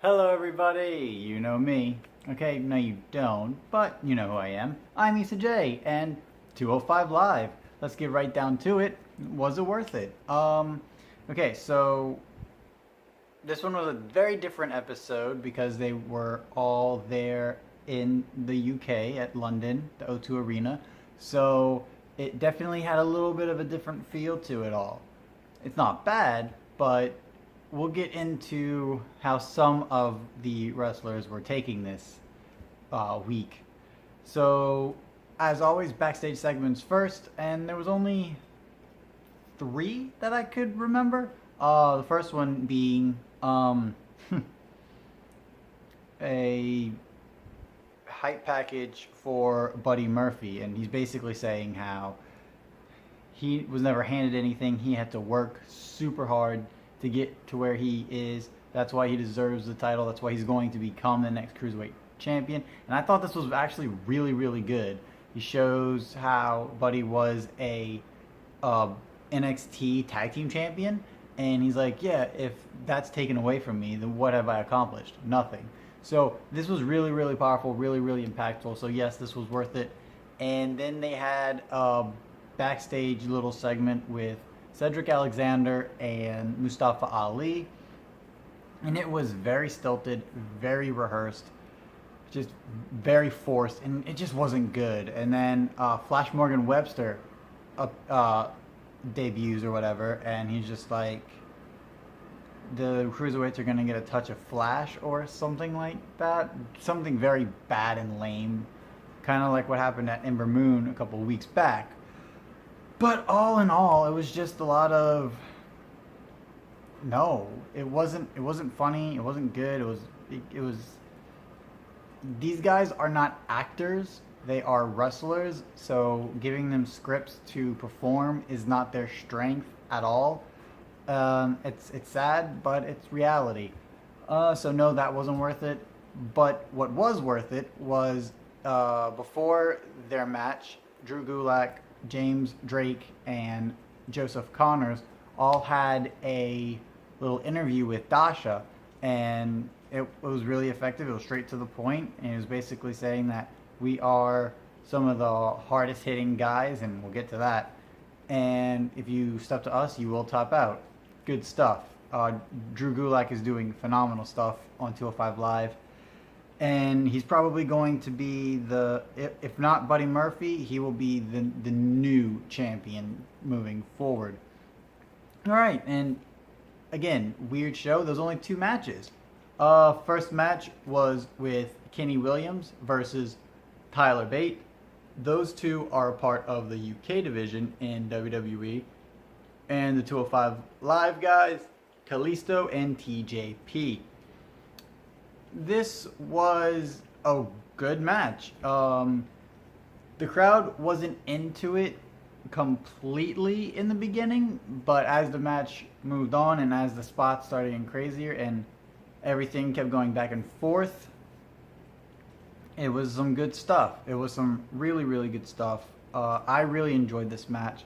Hello, everybody. You know me. Okay, no, you don't, but you know who I am. I'm Issa J, and 205 Live. Let's get right down to it. Was it worth it? Okay, so this one was a very different episode because they were all there in the UK at London, the O2 Arena. So it definitely had a little bit of a different feel to it all. It's not bad, but we'll get into how some of the wrestlers were taking this week. So, as always, backstage segments first, and there was only three that I could remember. The first one being a hype package for Buddy Murphy, and he's basically saying how he was never handed anything. He had to work super hard to get to where he is. That's why he deserves the title. That's why he's going to become the next cruiserweight champion. And I thought this was actually really, really good. He shows how Buddy was a NXT tag team champion, and he's like, yeah, if that's taken away from me, then what have I accomplished? Nothing. So this was really, really powerful, really, really impactful. So yes, this was worth it. And then they had a backstage little segment with Cedric Alexander and Mustafa Ali, and it was very stilted, very rehearsed, just very forced, and it just wasn't good. And then Flash Morgan Webster debuts or whatever, and he's just like, the cruiserweights are gonna get a touch of Flash or something like that, something very bad and lame, kind of like what happened at Ember Moon a couple weeks back. But all in all, it was just a lot of no. It wasn't. It wasn't funny. It wasn't good. It was. These guys are not actors. They are wrestlers. So giving them scripts to perform is not their strength at all. It's sad, but it's reality. So no, that wasn't worth it. But what was worth it was before their match, Drew Gulak, James Drake, and Joseph Connors all had a little interview with Dasha, and it was really effective. It was straight to the point, and it was basically saying that we are some of the hardest hitting guys, and we'll get to that. And if you step to us, you will top out. Good stuff. Drew Gulak is doing phenomenal stuff on 205 Live. And he's probably going to be if not Buddy Murphy, he will be the new champion moving forward. All right, and again, weird show. There's only two matches. First match was with Kenny Williams versus Tyler Bate. Those two are a part of the UK division in WWE. And the 205 Live guys, Kalisto and TJP. This was a good match. The crowd wasn't into it completely in the beginning, but as the match moved on and as the spots started getting crazier and everything kept going back and forth, it was some good stuff. It was some really, really good stuff. I really enjoyed this match.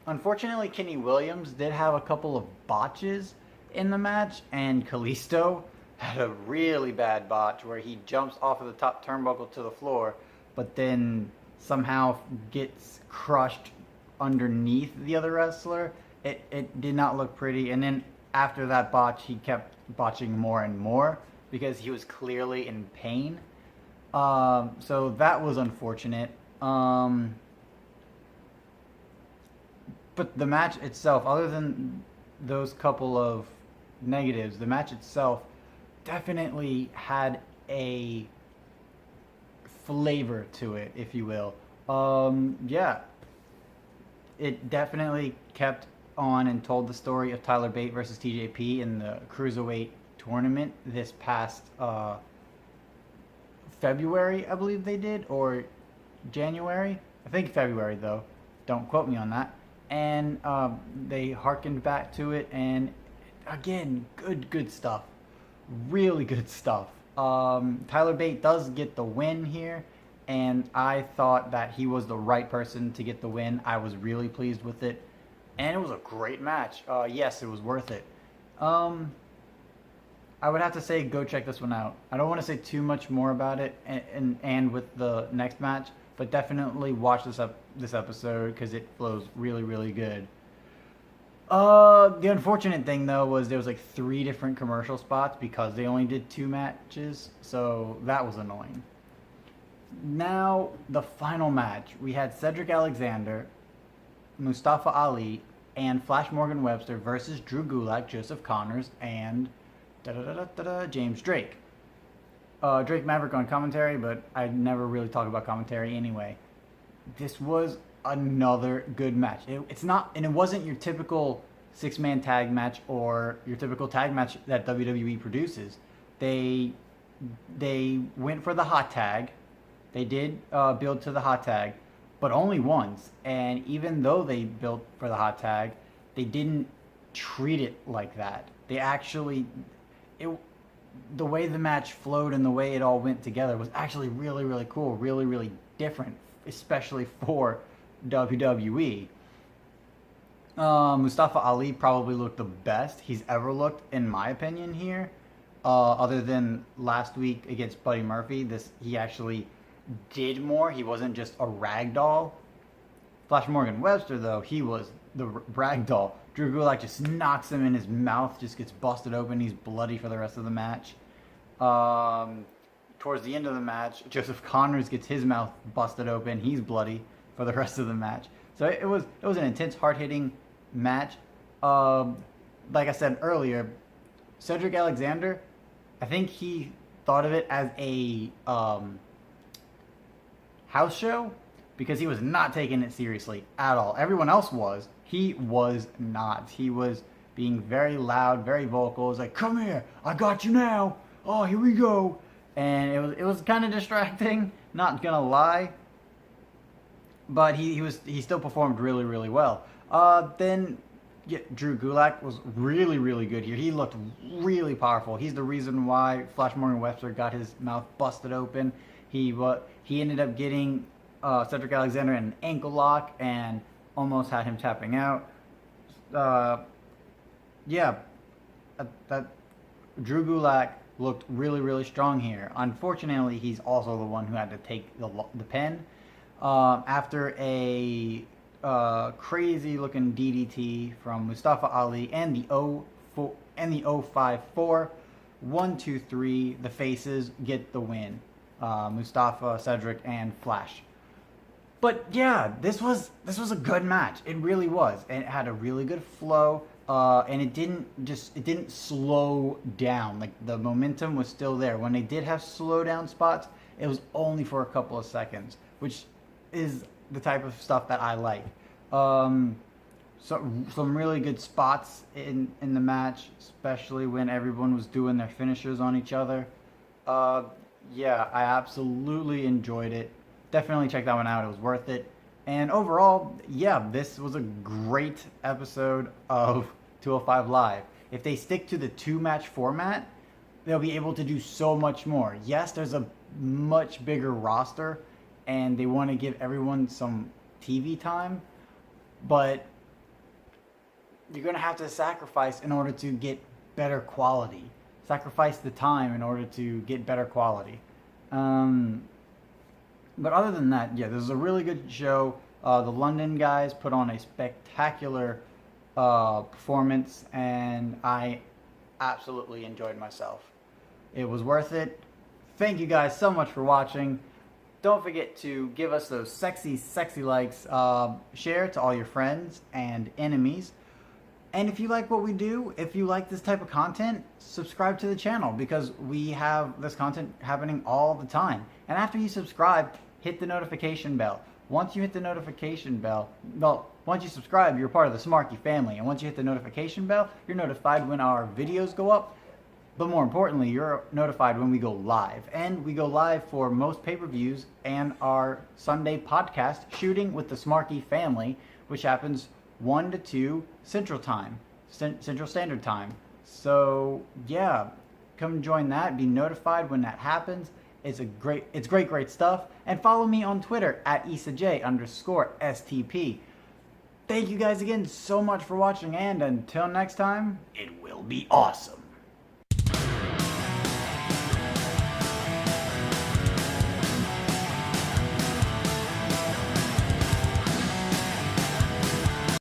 Unfortunately, Kenny Williams did have a couple of botches in the match, and Kalisto had a really bad botch where he jumps off of the top turnbuckle to the floor, but then somehow gets crushed underneath the other wrestler. It did not look pretty, and then after that botch, he kept botching more and more because he was clearly in pain. So that was unfortunate. But the match itself, other than those couple of negatives, the match itself definitely had a flavor to it, if you will. Yeah, it definitely kept on and told the story of Tyler Bate versus TJP in the Cruiserweight tournament this past February, I believe they did, or January. I think February, though. Don't quote me on that. And they harkened back to it, and again, good stuff. Really good stuff. Tyler Bate does get the win here, and I thought that he was the right person to get the win. I was really pleased with it, and it was a great match. Yes, it was worth it. I would have to say go check this one out. I don't want to say too much more about it, and with the next match, but definitely watch this episode because it flows really really good. The unfortunate thing though was there was like 3 different commercial spots because they only did 2 matches, so that was annoying. Now the final match, we had Cedric Alexander, Mustafa Ali, and Flash Morgan Webster versus Drew Gulak, Joseph Connors, and James Drake. Drake Maverick on commentary, but I never really talk about commentary anyway. This was another good match. It's not, and it wasn't your typical 6-man tag match or your typical tag match that WWE produces. They went for the hot tag. They did build to the hot tag, but only once. And even though they built for the hot tag, they didn't treat it like that. They actually, the way the match flowed and the way it all went together was actually really, really cool, really, really different, especially for WWE. Mustafa Ali probably looked the best he's ever looked, in my opinion, here. Other than last week against Buddy Murphy, he actually did more. He wasn't just a ragdoll. Flash Morgan Webster, though, he was the ragdoll. Drew Gulak just knocks him in his mouth, just gets busted open. He's bloody for the rest of the match. Towards the end of the match, Joseph Connors gets his mouth busted open. He's bloody for the rest of the match. So it was an intense, hard-hitting match. Like I said earlier, Cedric Alexander, I think he thought of it as a house show because he was not taking it seriously at all. Everyone else was. He was not. He was being very loud, very vocal. It was like, "Come here, I got you now. Oh, here we go." And it was kind of distracting, not gonna lie. But he still performed really, really well. Then Drew Gulak was really, really good here. He looked really powerful. He's the reason why Flash Morgan Webster got his mouth busted open. He ended up getting Cedric Alexander in an ankle lock and almost had him tapping out. That Drew Gulak looked really, really strong here. Unfortunately, he's also the one who had to take the pin after a crazy-looking DDT from Mustafa Ali and the 054. 1, 2, 3. The faces get the win. Mustafa, Cedric, and Flash. But yeah, this was a good match. It really was, and it had a really good flow. And it didn't slow down. Like the momentum was still there. When they did have slow down spots, it was only for a couple of seconds, which is the type of stuff that I like. So some really good spots in the match, especially when everyone was doing their finishers on each other. Yeah, I absolutely enjoyed it. Definitely check that one out. It was worth it. And overall, yeah, this was a great episode of 205 Live. If they stick to the 2-match format, they'll be able to do so much more. Yes, there's a much bigger roster, and they want to give everyone some TV time, but you're going to have to sacrifice in order to get better quality. Sacrifice the time in order to get better quality. But other than that, yeah, this is a really good show. The London guys put on a spectacular performance, and I absolutely enjoyed myself. It was worth it. Thank you guys so much for watching. Don't forget to give us those sexy, sexy likes. Share to all your friends and enemies. And if you like what we do, if you like this type of content, subscribe to the channel because we have this content happening all the time. And after you subscribe, hit the notification bell. Once you hit the notification bell, once you subscribe, you're part of the Smarky family. And once you hit the notification bell, you're notified when our videos go up. But more importantly, you're notified when we go live. And we go live for most pay-per-views and our Sunday podcast shooting with the Smarky family, which happens 1 to 2 Central Time, Central Standard Time. So yeah, come join that. Be notified when that happens. It's great stuff. And follow me on Twitter at IsaJ_STP. Thank you guys again so much for watching, and until next time, it will be awesome.